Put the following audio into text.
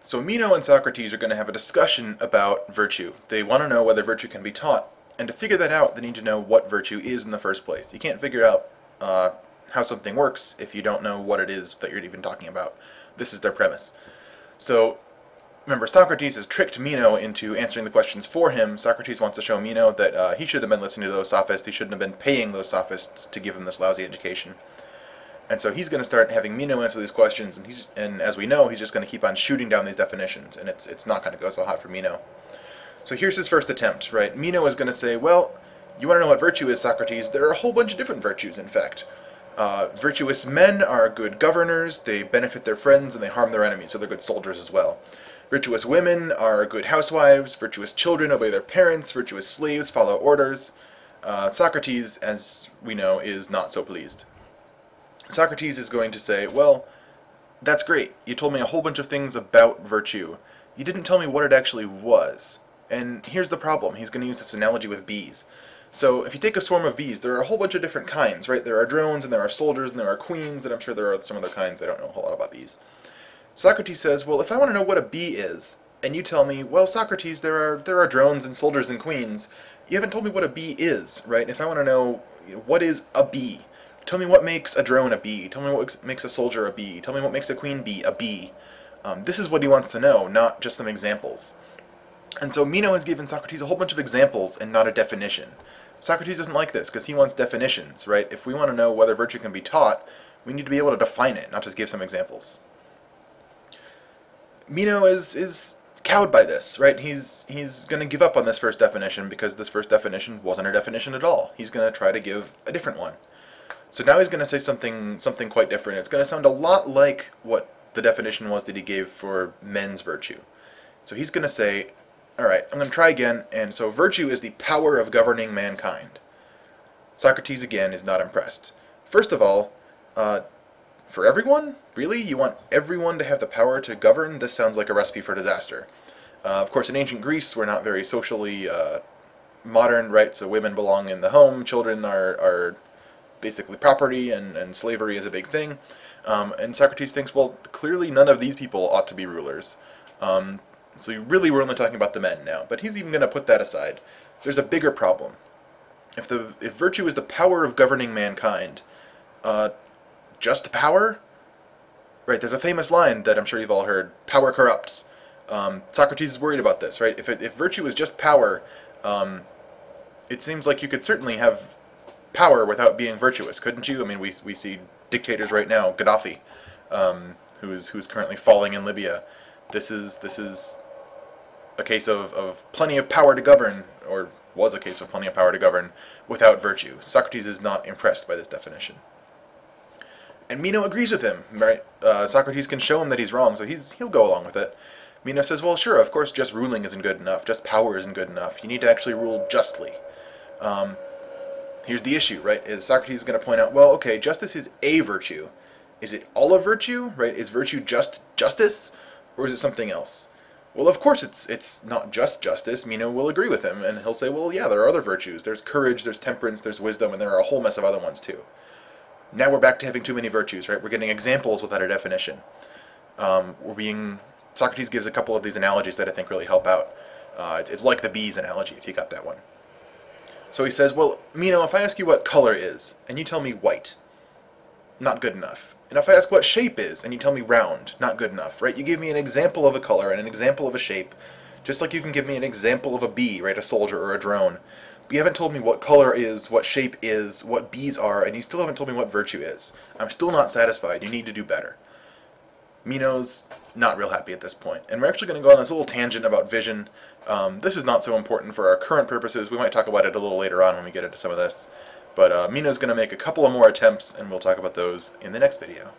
So Meno and Socrates are going to have a discussion about virtue. They want to know whether virtue can be taught, and to figure that out, they need to know what virtue is in the first place. You can't figure out how something works if you don't know what it is that you're even talking about. This is their premise. So remember, Socrates has tricked Meno into answering the questions for him. Socrates wants to show Meno that he shouldn't have been listening to those sophists. He shouldn't have been paying those sophists to give him this lousy education. And so he's going to start having Meno answer these questions, and as we know, he's just going to keep on shooting down these definitions, and it's not going to go so hot for Meno. So here's his first attempt, right? Meno is going to say, well, you want to know what virtue is, Socrates? There are a whole bunch of different virtues, in fact. Virtuous men are good governors, they benefit their friends, and they harm their enemies, so they're good soldiers as well. Virtuous women are good housewives, virtuous children obey their parents, virtuous slaves follow orders. Socrates, as we know, is not so pleased. Socrates is going to say, well, that's great. You told me a whole bunch of things about virtue. You didn't tell me what it actually was. And here's the problem. He's going to use this analogy with bees. So if you take a swarm of bees, there are a whole bunch of different kinds, right? There are drones, and there are soldiers, and there are queens, and I'm sure there are some other kinds. I don't know a whole lot about bees. Socrates says, well, if I want to know what a bee is, and you tell me, well, Socrates, there are drones and soldiers and queens, you haven't told me what a bee is, right? If I want to know, what is a bee? Tell me what makes a drone a bee. Tell me what makes a soldier a bee. Tell me what makes a queen bee a bee. This is what he wants to know, not just some examples. And so Meno has given Socrates a whole bunch of examples and not a definition. Socrates doesn't like this because he wants definitions, right? If we want to know whether virtue can be taught, we need to be able to define it, not just give some examples. Meno is cowed by this, right? He's going to give up on this first definition because this first definition wasn't a definition at all. He's going to try to give a different one. So now he's going to say something quite different. It's going to sound a lot like what the definition was that he gave for men's virtue. So he's going to say, all right, I'm going to try again, and so virtue is the power of governing mankind. Socrates, again, is not impressed. First of all, for everyone? Really? You want everyone to have the power to govern? This sounds like a recipe for disaster. Of course, in ancient Greece, we're not very socially modern, right? So women belong in the home, children are basically property, and slavery is a big thing. And Socrates thinks, well, clearly none of these people ought to be rulers. So really we're only talking about the men now. But he's even going to put that aside. There's a bigger problem. If virtue is the power of governing mankind, just power? Right, there's a famous line that I'm sure you've all heard, power corrupts. Socrates is worried about this, right? If virtue is just power, it seems like you could certainly have power without being virtuous, couldn't you? I mean, we see dictators right now, Gaddafi, who's currently falling in Libya. This is a case of plenty of power to govern, or was a case of plenty of power to govern, without virtue. Socrates is not impressed by this definition. And Meno agrees with him, right? Socrates can show him that he's wrong, so he'll go along with it. Meno says, well, sure, of course, just ruling isn't good enough, just power isn't good enough. You need to actually rule justly. Here's the issue, right? Is Socrates is going to point out, well, okay, justice is a virtue. Is it all of virtue, right? Is virtue just justice, or is it something else? Well, of course it's not just justice. Meno will agree with him, and he'll say, well, yeah, there are other virtues. There's courage, there's temperance, there's wisdom, and there are a whole mess of other ones too. Now we're back to having too many virtues, right? We're getting examples without a definition. Socrates gives a couple of these analogies that I think really help out. It's like the bees analogy, if you got that one. So he says, well, Meno, if I ask you what color is, and you tell me white, not good enough. And if I ask what shape is, and you tell me round, not good enough, right? You give me an example of a color and an example of a shape, just like you can give me an example of a bee, right? A soldier or a drone. But you haven't told me what color is, what shape is, what bees are, and you still haven't told me what virtue is. I'm still not satisfied. You need to do better. Meno's not real happy at this point. And we're actually going to go on this little tangent about vision. This is not so important for our current purposes. We might talk about it a little later on when we get into some of this. But Meno's going to make a couple of more attempts, and we'll talk about those in the next video.